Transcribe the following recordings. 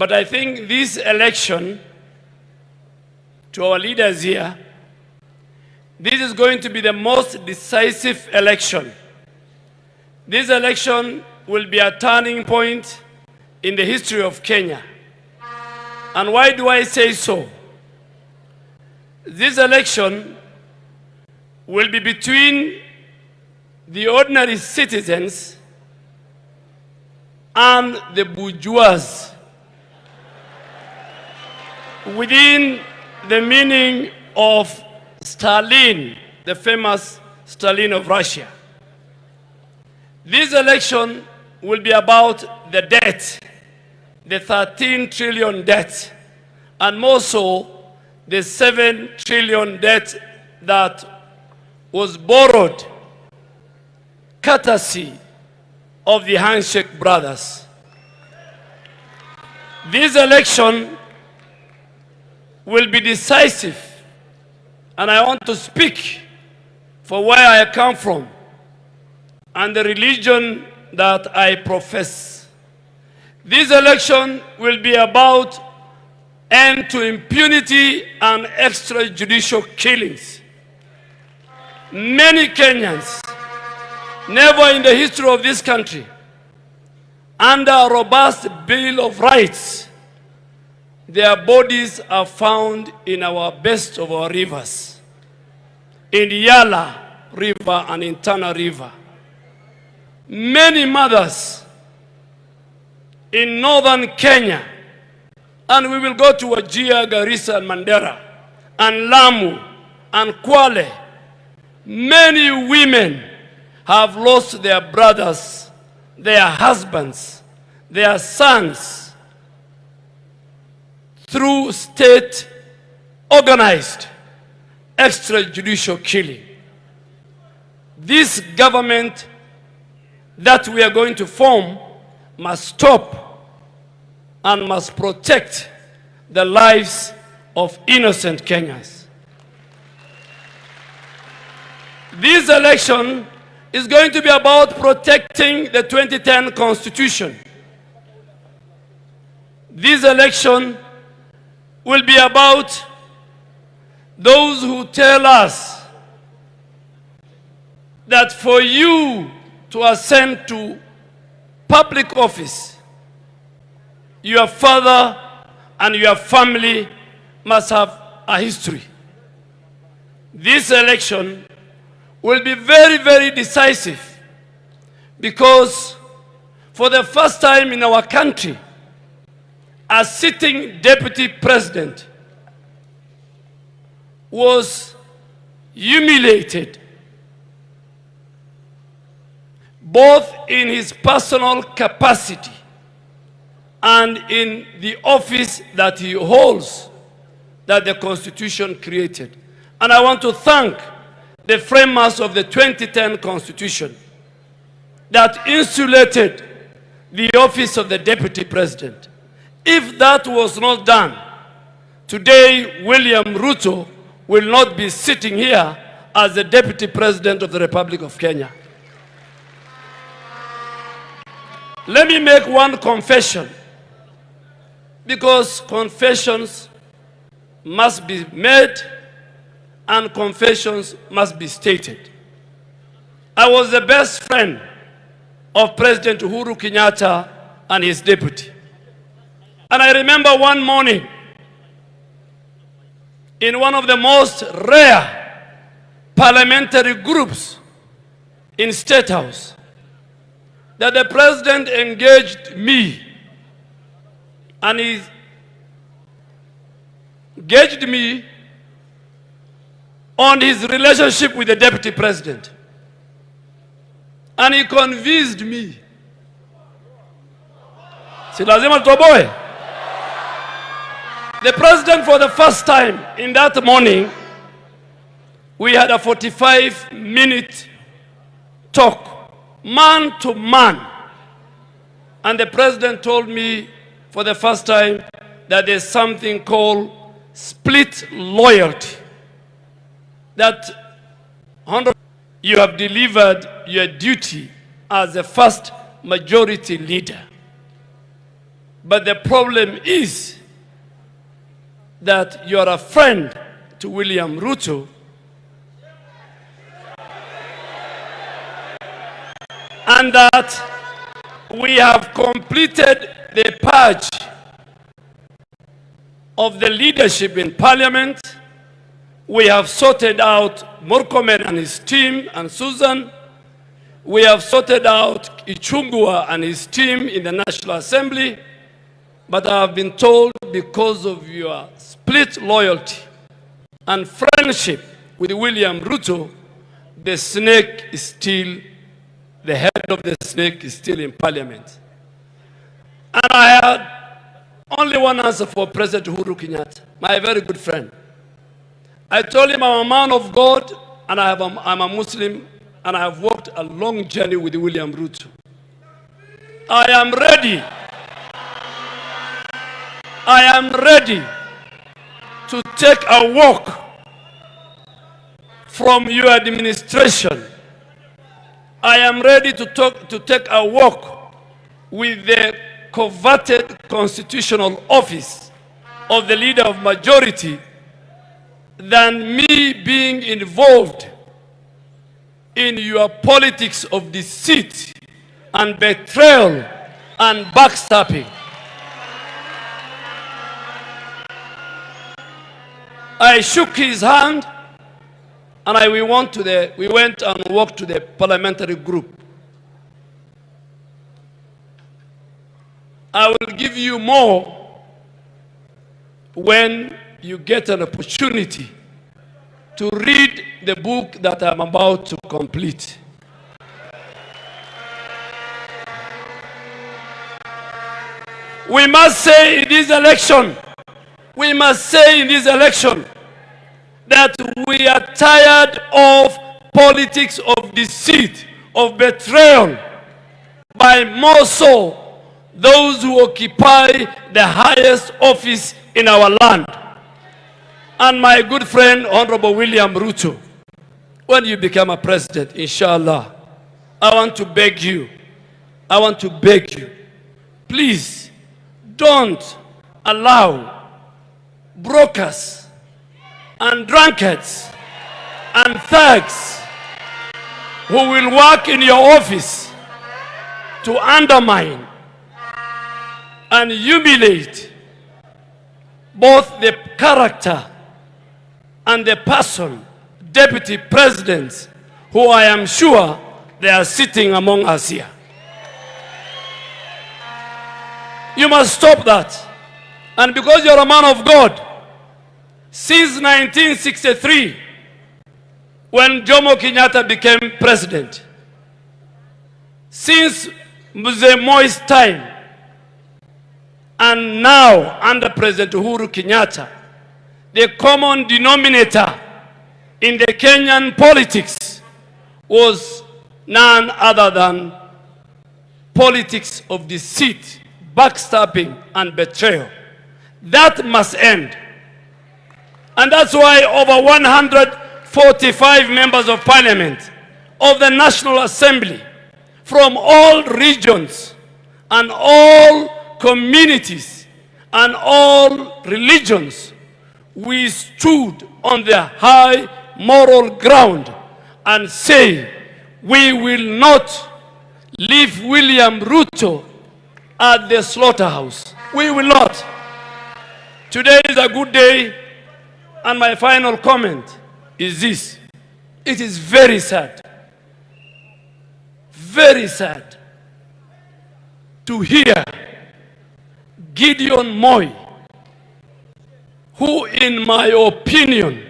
But I think this election, to our leaders here, this is going to be the most decisive election. This election will be a turning point in the history of Kenya. And why do I say so? This election will be between the ordinary citizens and the bourgeois, within the meaning of Stalin, the famous Stalin of Russia. This election will be about the debt, the 13 trillion debt, and more so the 7 trillion debt that was borrowed courtesy of the handshake brothers. This election will be decisive, and I want to speak for where I come from and the religion that I profess. This election will be about end to impunity and extrajudicial killings. Many Kenyans, never in the history of this country, under a robust Bill of Rights, their bodies are found in our best of our rivers, in the Yala River and in Tana River. Many mothers in northern Kenya, and we will go to Wajir, Garissa, and Mandera, and Lamu, and Kwale. Many women have lost their brothers, their husbands, their sons, through state-organized extrajudicial killing. This government that we are going to form must stop and must protect the lives of innocent Kenyans. This election is going to be about protecting the 2010 Constitution. This election will be about those who tell us that for you to ascend to public office, your father and your family must have a history. This election will be very, very decisive, because for the first time in our country, a sitting deputy president was humiliated, both in his personal capacity and in the office that he holds, that the Constitution created. And I want to thank the framers of the 2010 Constitution that insulated the office of the Deputy President. If that was not done, today William Ruto will not be sitting here as the Deputy President of the Republic of Kenya. Let me make one confession, because confessions must be made and confessions must be stated. I was the best friend of President Uhuru Kenyatta and his deputy. And I remember one morning, in one of the most rare parliamentary groups in State House, that the president engaged me, and he engaged me on his relationship with the deputy president. And he convinced me. Si lazima toboe. The president, for the first time in that morning, we had a 45-minute talk, man to man. And the president told me for the first time that there's something called split loyalty. That you have delivered your duty as the first majority leader. But the problem is that you are a friend to William Ruto, and that we have completed the purge of the leadership in parliament. We have sorted out Murkomen and his team and Susan. We have sorted out Ichungua and his team in the National Assembly. But I have been told, because of your split loyalty and friendship with William Ruto, the snake is still, the head of the snake is still in parliament. And I had only one answer for President Uhuru Kenyatta, my very good friend. I told him I'm a man of God, and I'm a Muslim, and I have walked a long journey with William Ruto. I am ready to take a walk from your administration. I am ready to take a walk with the coveted constitutional office of the leader of majority than me being involved in your politics of deceit and betrayal and backstabbing. I shook his hand, and we went and walked to the parliamentary group. I will give you more when you get an opportunity to read the book that I'm about to complete. We must say in this election, that we are tired of politics of deceit, of betrayal, by more so those who occupy the highest office in our land. And my good friend, Honorable William Ruto, when you become a president, inshallah, I want to beg you, please don't allow brokers and drunkards and thugs who will work in your office to undermine and humiliate both the character and the person, deputy presidents, who I am sure they are sitting among us here. You must stop that. And because you're a man of God, since 1963, when Jomo Kenyatta became president, since Mzee Moi's time, and now under President Uhuru Kenyatta, the common denominator in the Kenyan politics was none other than politics of deceit, backstabbing, and betrayal. That must end. And that's why over 145 members of parliament of the National Assembly from all regions and all communities and all religions, we stood on the high moral ground and say, we will not leave William Ruto at the slaughterhouse. We will not. Today is a good day, and my final comment is this. It is very sad to hear Gideon Moi, who in my opinion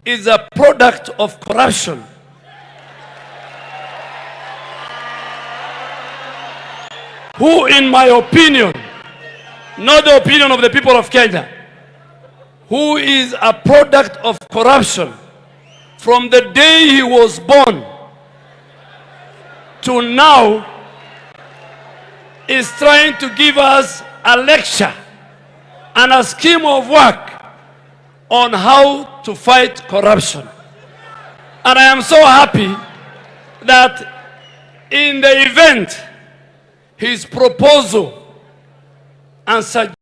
is a product of corruption, who in my opinion, not the opinion of the people of Kenya, who is a product of corruption from the day he was born to now, is trying to give us a lecture and a scheme of work on how to fight corruption. And I am so happy that in the event, his proposal and suggest